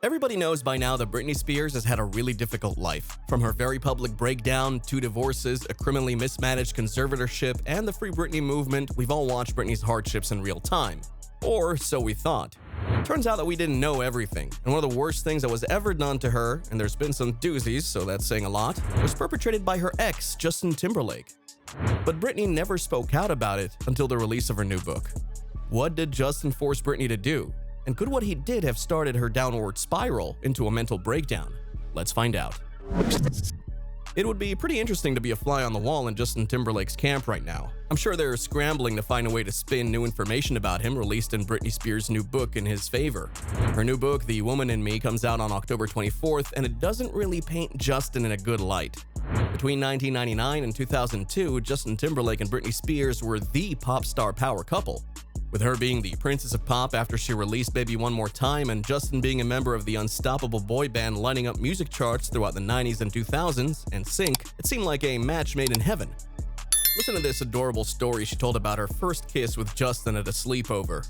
Everybody knows by now that Britney Spears has had a really difficult life. From her very public breakdown, 2 divorces, a criminally mismanaged conservatorship, and the Free Britney movement, we've all watched Britney's hardships in real time. Or so we thought. Turns out that we didn't know everything, and one of the worst things that was ever done to her, and there's been some doozies, so that's saying a lot, was perpetrated by her ex, Justin Timberlake. But Britney never spoke out about it until the release of her new book. What did Justin force Britney to do? And could what he did have started her downward spiral into a mental breakdown? Let's find out. It would be pretty interesting to be a fly on the wall in Justin Timberlake's camp right now. I'm sure they're scrambling to find a way to spin new information about him released in Britney Spears' new book in his favor. Her new book, The Woman in Me, comes out on October 24th, and it doesn't really paint Justin in a good light. Between 1999 and 2002, Justin Timberlake and Britney Spears were the pop star power couple. With her being the princess of pop after she released Baby One More Time, and Justin being a member of the unstoppable boy band lighting up music charts throughout the 90s and 2000s, and Sync, it seemed like a match made in heaven. Listen to this adorable story she told about her first kiss with Justin at a sleepover.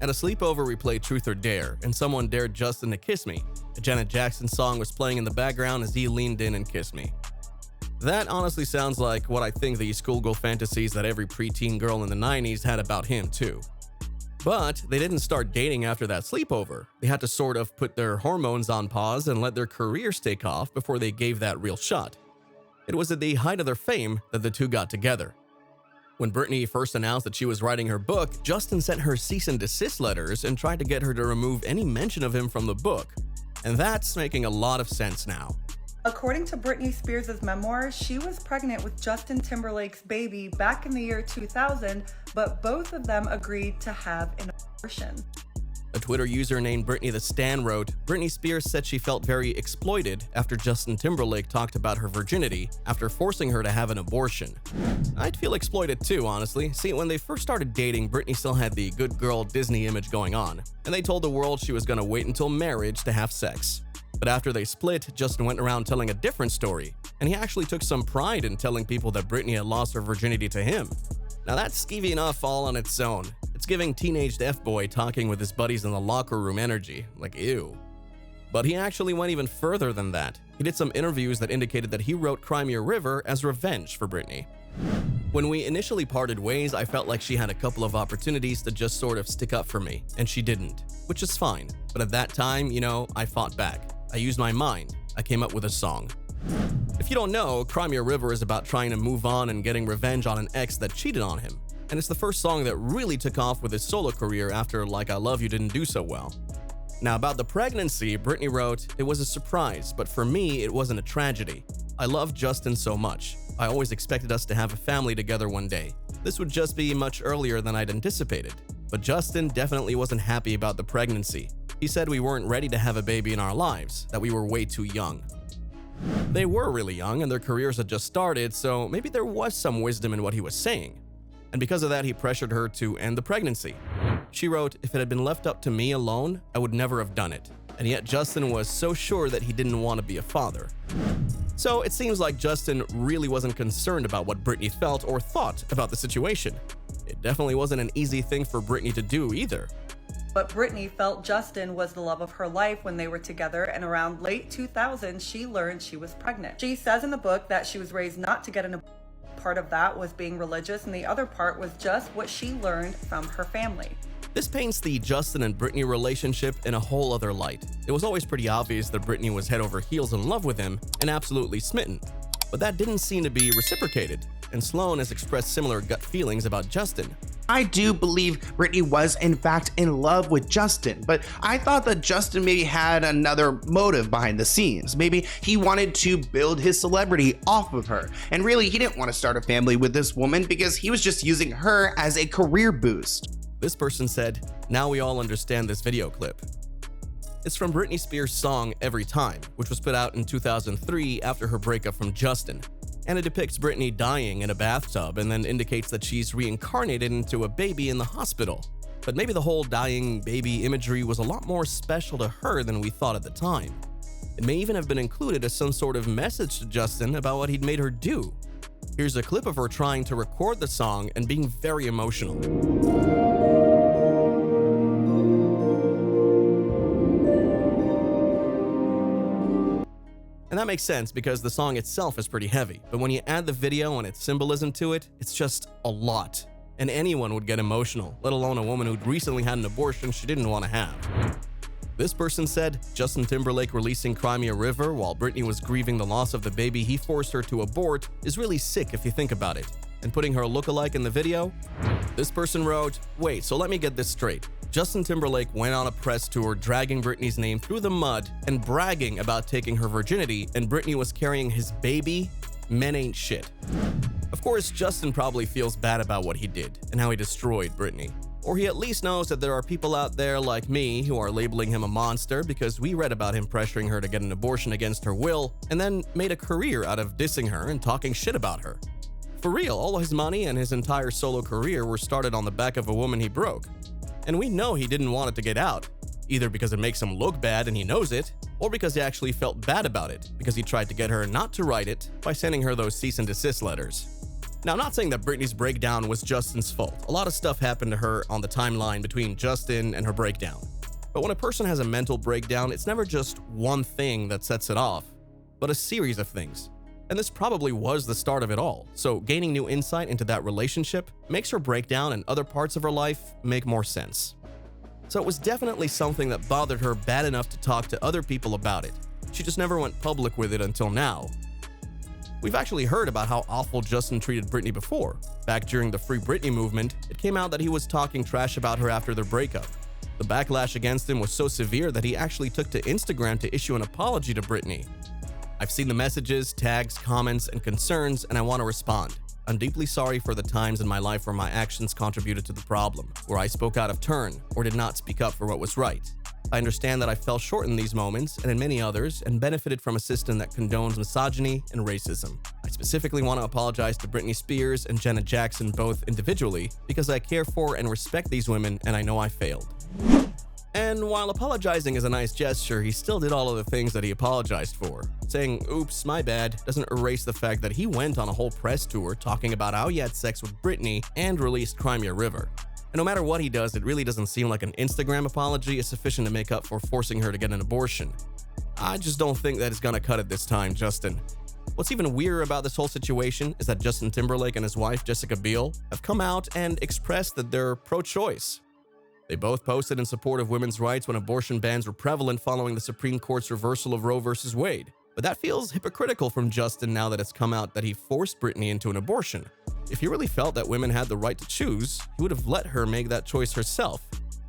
At a sleepover, we played Truth or Dare, and someone dared Justin to kiss me. A Janet Jackson song was playing in the background as he leaned in and kissed me. That honestly sounds like what I think the schoolgirl fantasies that every preteen girl in the 90s had about him too. But they didn't start dating after that sleepover. They had to sort of put their hormones on pause and let their careers take off before they gave that real shot. It was at the height of their fame that the two got together. When Britney first announced that she was writing her book, Justin sent her cease and desist letters and tried to get her to remove any mention of him from the book. And that's making a lot of sense now. According to Britney Spears' memoir, she was pregnant with Justin Timberlake's baby back in the year 2000, but both of them agreed to have an abortion. A Twitter user named Britney the Stan wrote, Britney Spears said she felt very exploited after Justin Timberlake talked about her virginity after forcing her to have an abortion. I'd feel exploited too, honestly. See, when they first started dating, Britney still had the good girl Disney image going on, and they told the world she was gonna wait until marriage to have sex. But after they split, Justin went around telling a different story, and he actually took some pride in telling people that Britney had lost her virginity to him. Now that's skeevy enough all on its own. It's giving teenaged F-boy talking with his buddies in the locker room energy, like ew. But he actually went even further than that. He did some interviews that indicated that he wrote Cry Me a River as revenge for Britney. When we initially parted ways, I felt like she had a couple of opportunities to just sort of stick up for me, and she didn't, which is fine. But at that time, I fought back. I used my mind. I came up with a song. If you don't know, Cry Me a River is about trying to move on and getting revenge on an ex that cheated on him. And it's the first song that really took off with his solo career after Like I Love You didn't do so well. Now about the pregnancy, Britney wrote, it was a surprise, but for me, it wasn't a tragedy. I love Justin so much. I always expected us to have a family together one day. This would just be much earlier than I'd anticipated. But Justin definitely wasn't happy about the pregnancy. He said we weren't ready to have a baby in our lives, that we were way too young. They were really young and their careers had just started, so maybe there was some wisdom in what he was saying. And because of that, he pressured her to end the pregnancy. She wrote, if it had been left up to me alone, I would never have done it. And yet Justin was so sure that he didn't want to be a father. So it seems like Justin really wasn't concerned about what Britney felt or thought about the situation. It definitely wasn't an easy thing for Britney to do either. But Britney felt Justin was the love of her life when they were together, and around late 2000, she learned she was pregnant. She says in the book that she was raised not to get an abortion. Part of that was being religious, and the other part was just what she learned from her family. This paints the Justin and Britney relationship in a whole other light. It was always pretty obvious that Britney was head over heels in love with him and absolutely smitten. But that didn't seem to be reciprocated, and Sloan has expressed similar gut feelings about Justin. I do believe Britney was in fact in love with Justin, but I thought that Justin maybe had another motive behind the scenes. Maybe he wanted to build his celebrity off of her, and really he didn't want to start a family with this woman because he was just using her as a career boost. This person said, now we all understand this video clip. It's from Britney Spears' song Every Time, which was put out in 2003 after her breakup from Justin. And it depicts Britney dying in a bathtub and then indicates that she's reincarnated into a baby in the hospital. But maybe the whole dying baby imagery was a lot more special to her than we thought at the time. It may even have been included as some sort of message to Justin about what he'd made her do. Here's a clip of her trying to record the song and being very emotional. And that makes sense because the song itself is pretty heavy, but when you add the video and its symbolism to it, it's just a lot. And anyone would get emotional, let alone a woman who'd recently had an abortion she didn't want to have. This person said, Justin Timberlake releasing Cry Me a River while Britney was grieving the loss of the baby he forced her to abort is really sick if you think about it. And putting her lookalike in the video? This person wrote, wait, so let me get this straight. Justin Timberlake went on a press tour dragging Britney's name through the mud and bragging about taking her virginity, and Britney was carrying his baby? Men ain't shit. Of course, Justin probably feels bad about what he did and how he destroyed Britney. Or he at least knows that there are people out there like me who are labeling him a monster because we read about him pressuring her to get an abortion against her will and then made a career out of dissing her and talking shit about her. For real, all his money and his entire solo career were started on the back of a woman he broke. And we know he didn't want it to get out, either because it makes him look bad and he knows it, or because he actually felt bad about it, because he tried to get her not to write it by sending her those cease and desist letters. Now, I'm not saying that Britney's breakdown was Justin's fault. A lot of stuff happened to her on the timeline between Justin and her breakdown. But when a person has a mental breakdown, it's never just one thing that sets it off, but a series of things. And this probably was the start of it all, so gaining new insight into that relationship makes her breakdown and other parts of her life make more sense. So it was definitely something that bothered her bad enough to talk to other people about it. She just never went public with it until now. We've actually heard about how awful Justin treated Britney before. Back during the Free Britney movement, it came out that he was talking trash about her after their breakup. The backlash against him was so severe that he actually took to Instagram to issue an apology to Britney. I've seen the messages, tags, comments, and concerns, and I want to respond. I'm deeply sorry for the times in my life where my actions contributed to the problem, where I spoke out of turn or did not speak up for what was right. I understand that I fell short in these moments and in many others and benefited from a system that condones misogyny and racism. I specifically want to apologize to Britney Spears and Janet Jackson both individually because I care for and respect these women and I know I failed. And while apologizing is a nice gesture, he still did all of the things that he apologized for. Saying, oops, my bad, doesn't erase the fact that he went on a whole press tour talking about how he had sex with Britney and released Cry Me a River. And no matter what he does, it really doesn't seem like an Instagram apology is sufficient to make up for forcing her to get an abortion. I just don't think that it's gonna cut it this time, Justin. What's even weirder about this whole situation is that Justin Timberlake and his wife, Jessica Biel, have come out and expressed that they're pro-choice. They both posted in support of women's rights when abortion bans were prevalent following the Supreme Court's reversal of Roe v. Wade. But that feels hypocritical from Justin now that it's come out that he forced Britney into an abortion. If he really felt that women had the right to choose, he would have let her make that choice herself.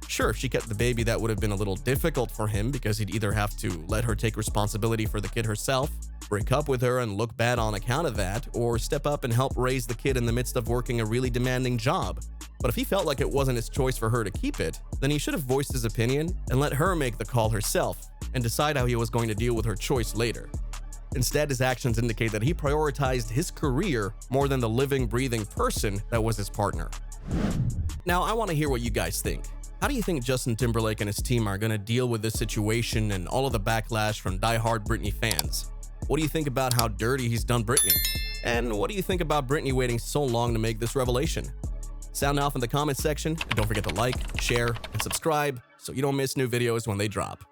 Sure, if she kept the baby, that would have been a little difficult for him because he'd either have to let her take responsibility for the kid herself, break up with her and look bad on account of that, or step up and help raise the kid in the midst of working a really demanding job. But if he felt like it wasn't his choice for her to keep it, then he should have voiced his opinion and let her make the call herself and decide how he was going to deal with her choice later. Instead, his actions indicate that he prioritized his career more than the living, breathing person that was his partner. Now, I want to hear what you guys think. How do you think Justin Timberlake and his team are going to deal with this situation and all of the backlash from die-hard Britney fans? What do you think about how dirty he's done Britney? And what do you think about Britney waiting so long to make this revelation? Sound off in the comments section, and don't forget to like, share, and subscribe so you don't miss new videos when they drop.